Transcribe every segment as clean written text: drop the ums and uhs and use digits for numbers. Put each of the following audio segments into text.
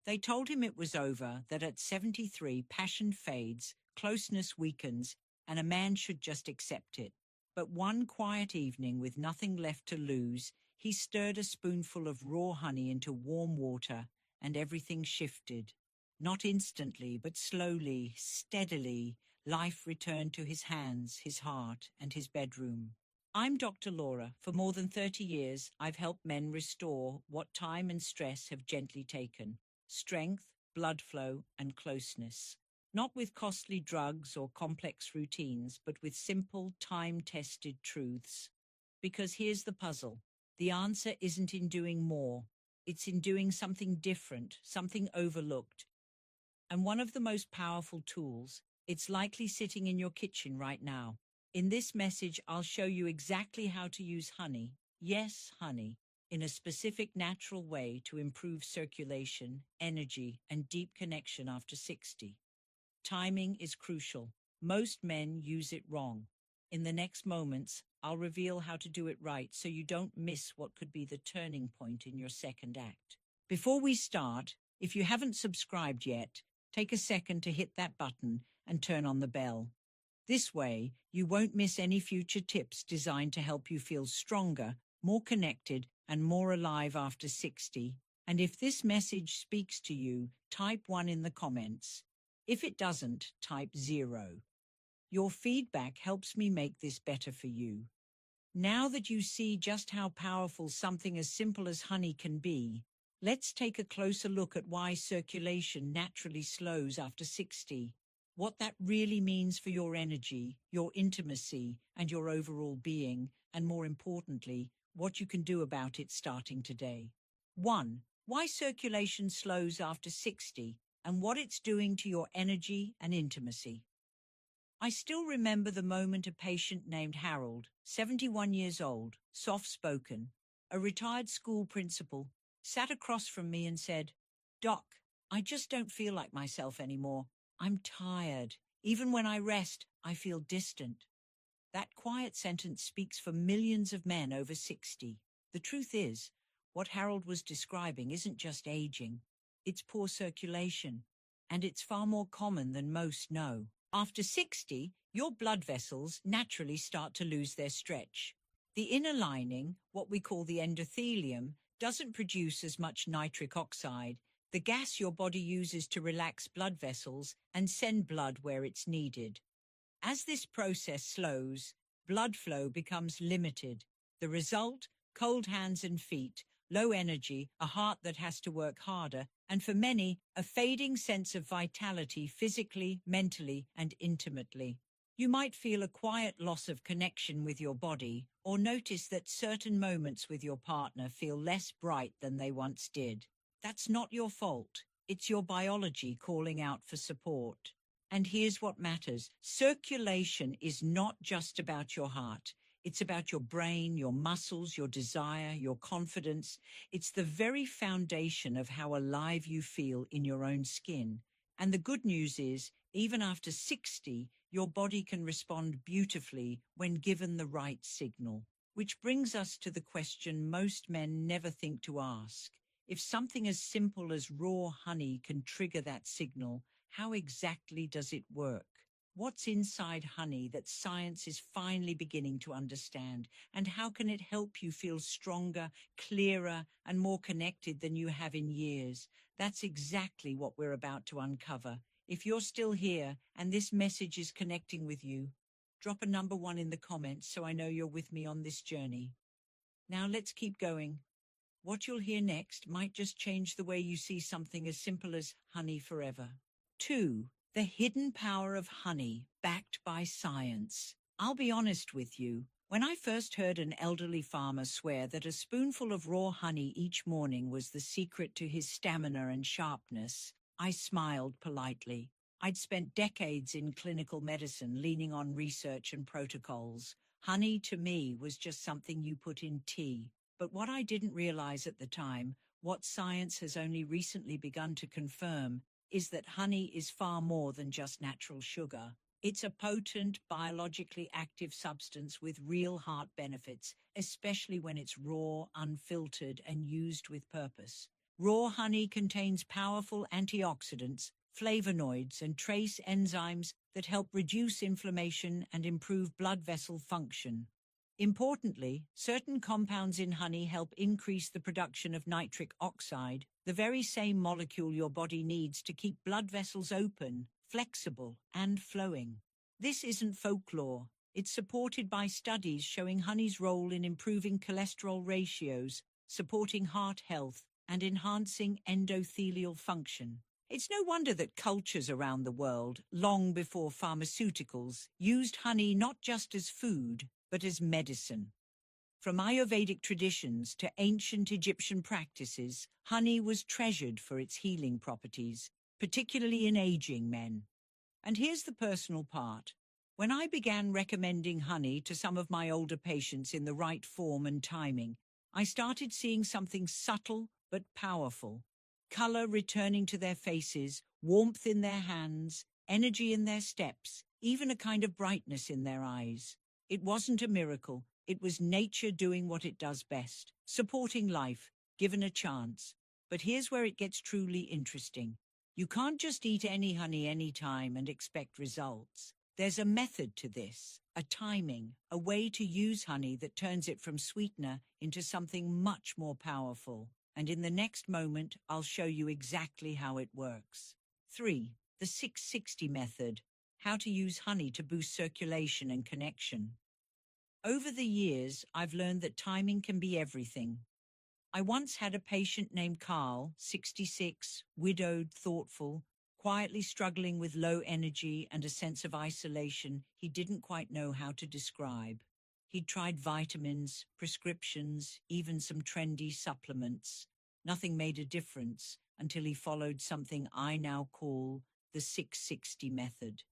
They told him it was over, that at 73, passion fades, closeness weakens, and a man should just accept it. But one quiet evening, with nothing left to lose, he stirred a spoonful of raw honey into warm water, and everything shifted. Not instantly, but slowly, steadily, life returned to his hands, his heart, and his bedroom. I'm Dr. Laura. For more than 30 years, I've helped men restore what time and stress have gently taken: strength, blood flow, and closeness. Not with costly drugs or complex routines, but with simple, time-tested truths. Because here's the puzzle. The answer isn't in doing more. It's in doing something different, something overlooked. And one of the most powerful tools, it's likely sitting in your kitchen right now. In this message, I'll show you exactly how to use honey, yes, honey, in a specific natural way to improve circulation, energy, and deep connection after 60. Timing is crucial. Most men use it wrong. In the next moments, I'll reveal how to do it right so you don't miss what could be the turning point in your second act. Before we start, if you haven't subscribed yet, take a second to hit that button and turn on the bell. This way, you won't miss any future tips designed to help you feel stronger, more connected, and more alive after 60. And if this message speaks to you, type 1 in the comments. If it doesn't, type 0. Your feedback helps me make this better for you. Now that you see just how powerful something as simple as honey can be, let's take a closer look at why circulation naturally slows after 60. What that really means for your energy, your intimacy, and your overall being, and more importantly, what you can do about it starting today. 1. Why circulation slows after 60, and what it's doing to your energy and intimacy. I still remember the moment a patient named Harold, 71 years old, soft-spoken, a retired school principal, sat across from me and said, "Doc, I just don't feel like myself anymore. I'm tired. Even when I rest, I feel distant." That quiet sentence speaks for millions of men over 60. The truth is, what Harold was describing isn't just aging. It's poor circulation, and it's far more common than most know. After 60, your blood vessels naturally start to lose their stretch. The inner lining, what we call the endothelium, doesn't produce as much nitric oxide, the gas your body uses to relax blood vessels and send blood where it's needed. As this process slows, blood flow becomes limited. The result? Cold hands and feet, low energy, a heart that has to work harder, and for many, a fading sense of vitality physically, mentally, and intimately. You might feel a quiet loss of connection with your body, or notice that certain moments with your partner feel less bright than they once did. That's not your fault. It's your biology calling out for support. And here's what matters. Circulation is not just about your heart. It's about your brain, your muscles, your desire, your confidence. It's the very foundation of how alive you feel in your own skin. And the good news is, even after 60, your body can respond beautifully when given the right signal. Which brings us to the question most men never think to ask. If something as simple as raw honey can trigger that signal, how exactly does it work? What's inside honey that science is finally beginning to understand? And how can it help you feel stronger, clearer, and more connected than you have in years? That's exactly what we're about to uncover. If you're still here and this message is connecting with you, drop a number 1 in the comments so I know you're with me on this journey. Now let's keep going. What you'll hear next might just change the way you see something as simple as honey forever. 2. The hidden power of honey, backed by science. I'll be honest with you. When I first heard an elderly farmer swear that a spoonful of raw honey each morning was the secret to his stamina and sharpness, I smiled politely. I'd spent decades in clinical medicine leaning on research and protocols. Honey to me was just something you put in tea. But what I didn't realize at the time, what science has only recently begun to confirm, is that honey is far more than just natural sugar. It's a potent, biologically active substance with real heart benefits, especially when it's raw, unfiltered, and used with purpose. Raw honey contains powerful antioxidants, flavonoids, and trace enzymes that help reduce inflammation and improve blood vessel function. Importantly, certain compounds in honey help increase the production of nitric oxide, the very same molecule your body needs to keep blood vessels open, flexible, and flowing. This isn't folklore. It's supported by studies showing honey's role in improving cholesterol ratios, supporting heart health, and enhancing endothelial function. It's no wonder that cultures around the world, long before pharmaceuticals, used honey not just as food, but as medicine. From Ayurvedic traditions to ancient Egyptian practices, honey was treasured for its healing properties, particularly in aging men. And here's the personal part. When I began recommending honey to some of my older patients in the right form and timing, I started seeing something subtle but powerful. Color returning to their faces, warmth in their hands, energy in their steps, even a kind of brightness in their eyes. It wasn't a miracle. It was nature doing what it does best, supporting life, given a chance. But here's where it gets truly interesting. You can't just eat any honey anytime and expect results. There's a method to this, a timing, a way to use honey that turns it from sweetener into something much more powerful. And in the next moment, I'll show you exactly how it works. 3. The 660 method. How to use honey to boost circulation and connection. Over the years, I've learned that timing can be everything. I once had a patient named Carl, 66, widowed, thoughtful, quietly struggling with low energy and a sense of isolation he didn't quite know how to describe. He'd tried vitamins, prescriptions, even some trendy supplements. Nothing made a difference until he followed something I now call the 660 method.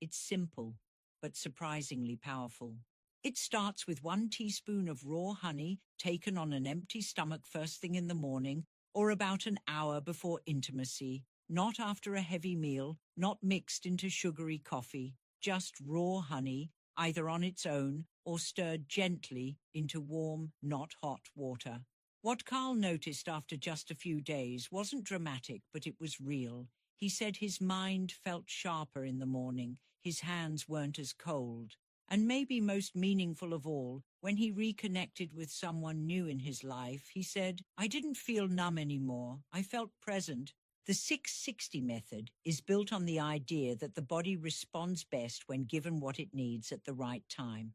It's simple, but surprisingly powerful. It starts with 1 teaspoon of raw honey taken on an empty stomach first thing in the morning or about an hour before intimacy, not after a heavy meal, not mixed into sugary coffee, just raw honey, either on its own or stirred gently into warm, not hot water. What Carl noticed after just a few days wasn't dramatic, but it was real. He said his mind felt sharper in the morning, his hands weren't as cold. And maybe most meaningful of all, when he reconnected with someone new in his life, he said, "I didn't feel numb anymore. I felt present." The 660 method is built on the idea that the body responds best when given what it needs at the right time.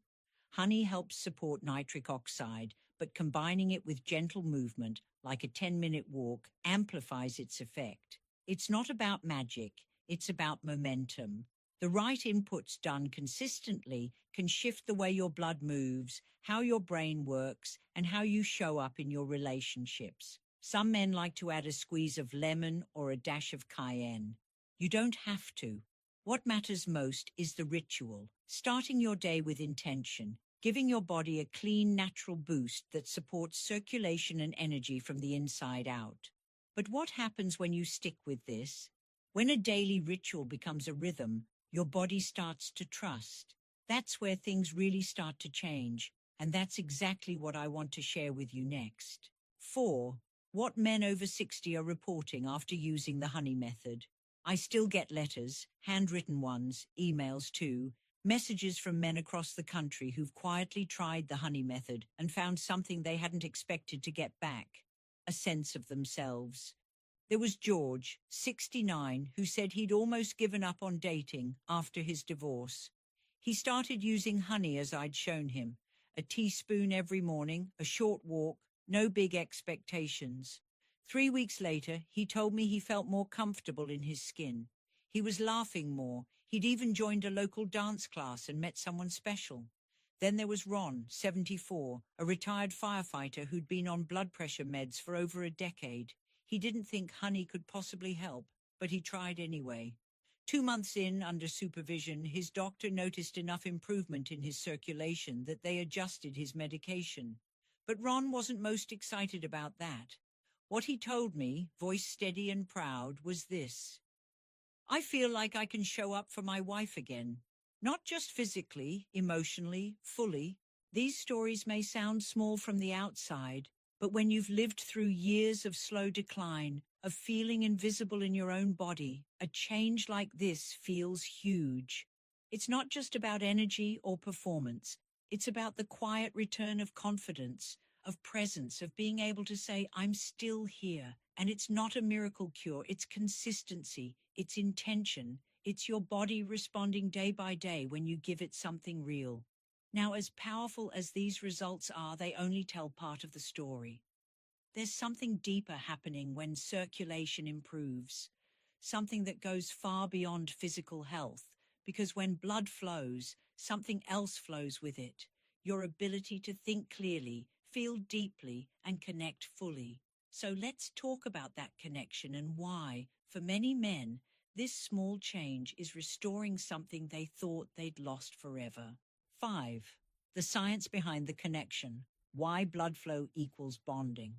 Honey helps support nitric oxide, but combining it with gentle movement, like a 10-minute walk, amplifies its effect. It's not about magic, it's about momentum. The right inputs done consistently can shift the way your blood moves, how your brain works, and how you show up in your relationships. Some men like to add a squeeze of lemon or a dash of cayenne. You don't have to. What matters most is the ritual, starting your day with intention, giving your body a clean, natural boost that supports circulation and energy from the inside out. But what happens when you stick with this? When a daily ritual becomes a rhythm, your body starts to trust. That's where things really start to change, and that's exactly what I want to share with you next. 4. What men over 60 are reporting after using the honey method. I still get letters, handwritten ones, emails too, messages from men across the country who've quietly tried the honey method and found something they hadn't expected to get back, a sense of themselves. There was George, 69, who said he'd almost given up on dating after his divorce. He started using honey as I'd shown him, a teaspoon every morning, a short walk, no big expectations. 3 weeks later, he told me he felt more comfortable in his skin. He was laughing more. He'd even joined a local dance class and met someone special. Then there was Ron, 74, a retired firefighter who'd been on blood pressure meds for over a decade. He didn't think honey could possibly help, but he tried anyway. 2 months in, under supervision, his doctor noticed enough improvement in his circulation that they adjusted his medication. But Ron wasn't most excited about that. What he told me, voice steady and proud, was this: "I feel like I can show up for my wife again. Not just physically, emotionally, fully. These stories may sound small from the outside, But when you've lived through years of slow decline, of feeling invisible in your own body, a change like this feels huge. It's not just about energy or performance. It's about the quiet return of confidence, of presence, of being able to say, I'm still here. And it's not a miracle cure. It's consistency. It's intention. It's your body responding day by day when you give it something real. Now, as powerful as these results are, they only tell part of the story. There's something deeper happening when circulation improves, something that goes far beyond physical health, because when blood flows, something else flows with it. Your ability to think clearly, feel deeply, and connect fully. So let's talk about that connection and why, for many men, this small change is restoring something they thought they'd lost forever. 5. The science behind the connection. Why blood flow equals bonding.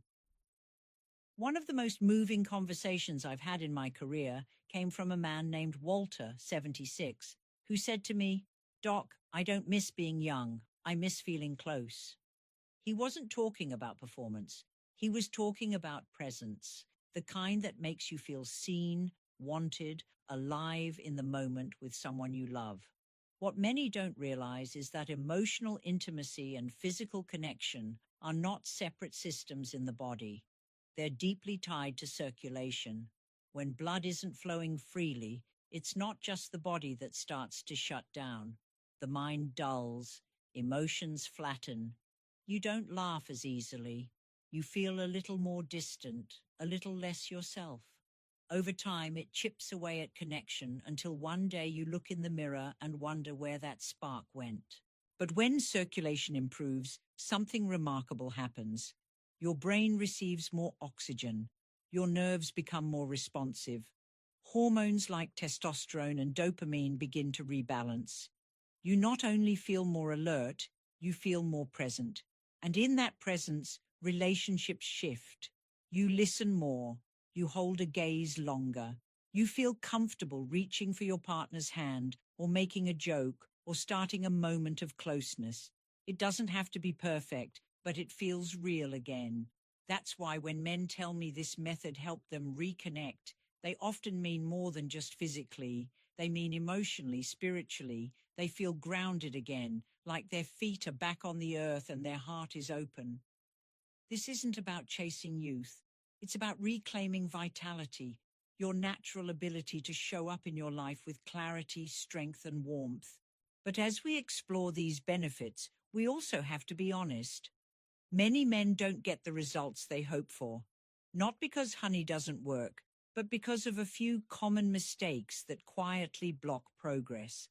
One of the most moving conversations I've had in my career came from a man named Walter, 76, who said to me, "Doc, I don't miss being young. I miss feeling close." He wasn't talking about performance. He was talking about presence, the kind that makes you feel seen, wanted, alive in the moment with someone you love. What many don't realize is that emotional intimacy and physical connection are not separate systems in the body. They're deeply tied to circulation. When blood isn't flowing freely, it's not just the body that starts to shut down. The mind dulls, emotions flatten. You don't laugh as easily. You feel a little more distant, a little less yourself. Over time, it chips away at connection until one day you look in the mirror and wonder where that spark went. But when circulation improves, something remarkable happens. Your brain receives more oxygen. Your nerves become more responsive. Hormones like testosterone and dopamine begin to rebalance. You not only feel more alert, you feel more present. And in that presence, relationships shift. You listen more. You hold a gaze longer. You feel comfortable reaching for your partner's hand or making a joke or starting a moment of closeness. It doesn't have to be perfect, but it feels real again. That's why when men tell me this method helped them reconnect, they often mean more than just physically. They mean emotionally, spiritually. They feel grounded again, like their feet are back on the earth and their heart is open. This isn't about chasing youth. It's about reclaiming vitality, your natural ability to show up in your life with clarity, strength, and warmth. But as we explore these benefits, we also have to be honest. Many men don't get the results they hope for, not because honey doesn't work, but because of a few common mistakes that quietly block progress.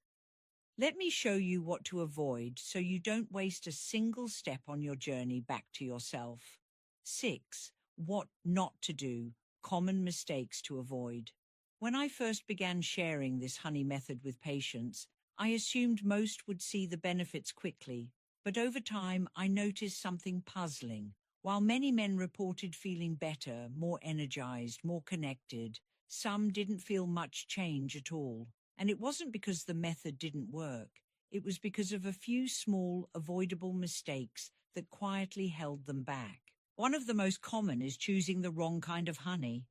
Let me show you what to avoid so you don't waste a single step on your journey back to yourself. 6. What not to do. Common mistakes to avoid. When I first began sharing this honey method with patients, I assumed most would see the benefits quickly. But over time, I noticed something puzzling. While many men reported feeling better, more energized, more connected, some didn't feel much change at all. And it wasn't because the method didn't work. It was because of a few small, avoidable mistakes that quietly held them back. One of the most common is choosing the wrong kind of honey.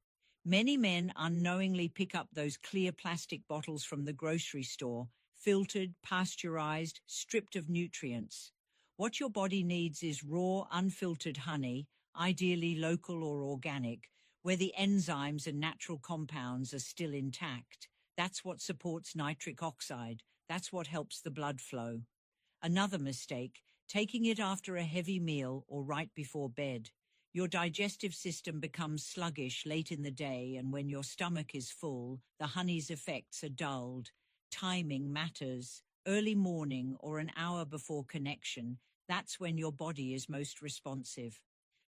Many men unknowingly pick up those clear plastic bottles from the grocery store, filtered, pasteurized, stripped of nutrients. What your body needs is raw, unfiltered honey, ideally local or organic, where the enzymes and natural compounds are still intact. That's what supports nitric oxide. That's what helps the blood flow. Another mistake, taking it after a heavy meal or right before bed. Your digestive system becomes sluggish late in the day, and when your stomach is full, the honey's effects are dulled. Timing matters. Early morning or an hour before connection, that's when your body is most responsive.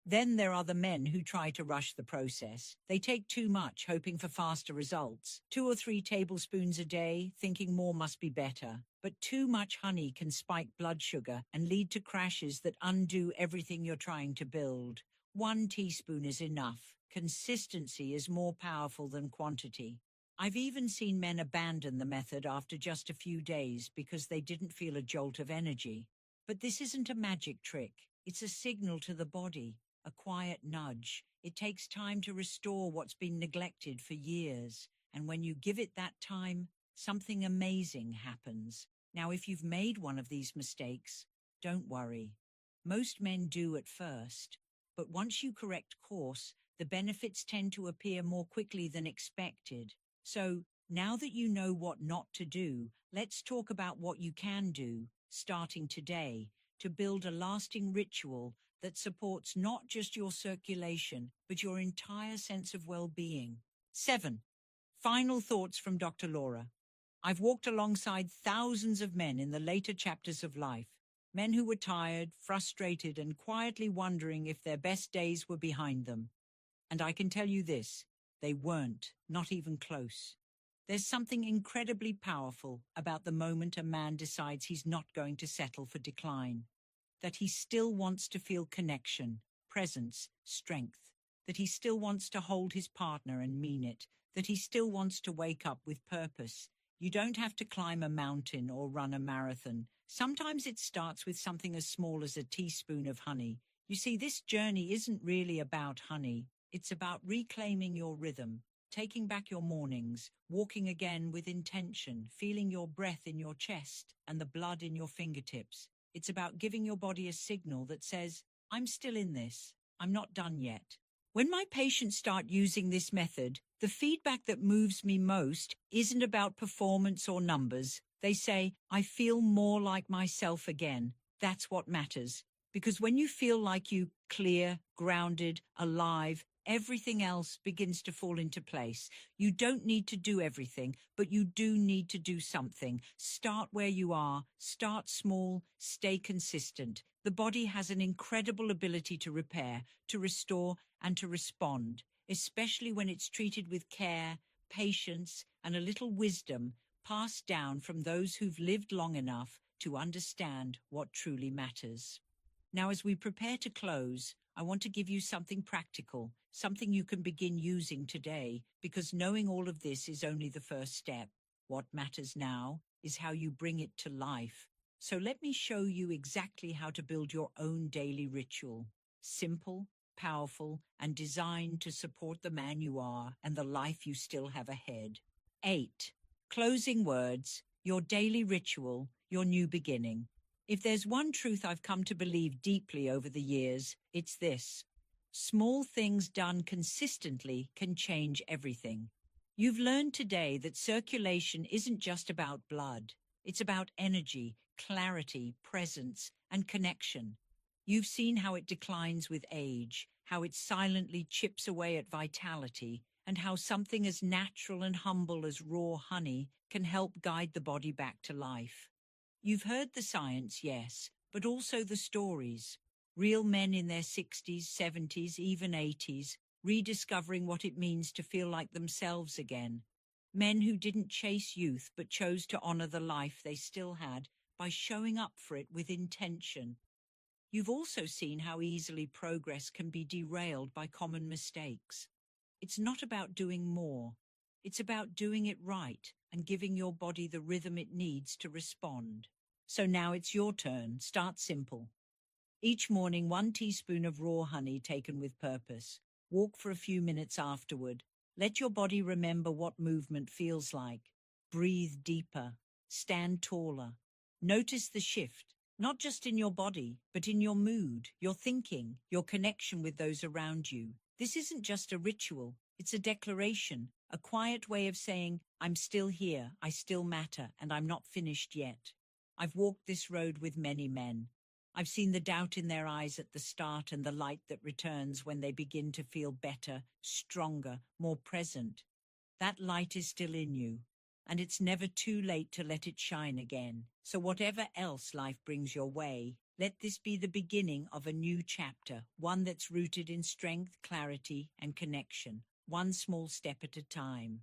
Then there are the men who try to rush the process. They take too much, hoping for faster results. 2 or 3 tablespoons a day, thinking more must be better. But too much honey can spike blood sugar and lead to crashes that undo everything you're trying to build. 1 teaspoon is enough. Consistency is more powerful than quantity. I've even seen men abandon the method after just a few days because they didn't feel a jolt of energy. But this isn't a magic trick. It's a signal to the body. a quiet nudge. It takes time to restore what's been neglected for years. And when you give it that time, something amazing happens. Now, if you've made one of these mistakes, don't worry. Most men do at first, but once you correct course, the benefits tend to appear more quickly than expected. So, now that you know what not to do, let's talk about what you can do, starting today, to build a lasting ritual that supports not just your circulation, but your entire sense of well-being. 7. Final thoughts from Dr. Laura. I've walked alongside thousands of men in the later chapters of life, men who were tired, frustrated, and quietly wondering if their best days were behind them. And I can tell you this, they weren't, not even close. There's something incredibly powerful about the moment a man decides he's not going to settle for decline, that he still wants to feel connection, presence, strength, that he still wants to hold his partner and mean it, that he still wants to wake up with purpose. You don't have to climb a mountain or run a marathon. Sometimes it starts with something as small as a teaspoon of honey. You see, this journey isn't really about honey. It's about reclaiming your rhythm, taking back your mornings, walking again with intention, feeling your breath in your chest and the blood in your fingertips. It's about giving your body a signal that says, I'm still in this. I'm not done yet. When my patients start using this method, the feedback that moves me most isn't about performance or numbers. They say, I feel more like myself again. That's what matters. Because when you feel like you clear, grounded, alive, everything else begins to fall into place. You don't need to do everything, but you do need to do something. Start where you are, start small, stay consistent. The body has an incredible ability to repair, to restore, and to respond, especially when it's treated with care, patience, and a little wisdom passed down from those who've lived long enough to understand what truly matters. Now, as we prepare to close, I want to give you something practical, something you can begin using today, because knowing all of this is only the first step. What matters now is how you bring it to life. So let me show you exactly how to build your own daily ritual. Simple, powerful, and designed to support the man you are and the life you still have ahead. 8. Closing words, your daily ritual, your new beginning. If there's one truth I've come to believe deeply over the years, it's this. Small things done consistently can change everything. You've learned today that circulation isn't just about blood. It's about energy, clarity, presence, and connection. You've seen how it declines with age, how it silently chips away at vitality, and how something as natural and humble as raw honey can help guide the body back to life. You've heard the science, yes, but also the stories. Real men in their 60s, 70s, even 80s, rediscovering what it means to feel like themselves again. Men who didn't chase youth but chose to honor the life they still had by showing up for it with intention. You've also seen how easily progress can be derailed by common mistakes. It's not about doing more. It's about doing it right and giving your body the rhythm it needs to respond. So now it's your turn. Start simple. Each morning, 1 teaspoon of raw honey taken with purpose. Walk for a few minutes afterward. Let your body remember what movement feels like. Breathe deeper. Stand taller. Notice the shift, not just in your body, but in your mood, your thinking, your connection with those around you. This isn't just a ritual. It's a declaration, a quiet way of saying, I'm still here, I still matter, and I'm not finished yet. I've walked this road with many men. I've seen the doubt in their eyes at the start and the light that returns when they begin to feel better, stronger, more present. That light is still in you, and it's never too late to let it shine again. So whatever else life brings your way, let this be the beginning of a new chapter, one that's rooted in strength, clarity, and connection, one small step at a time.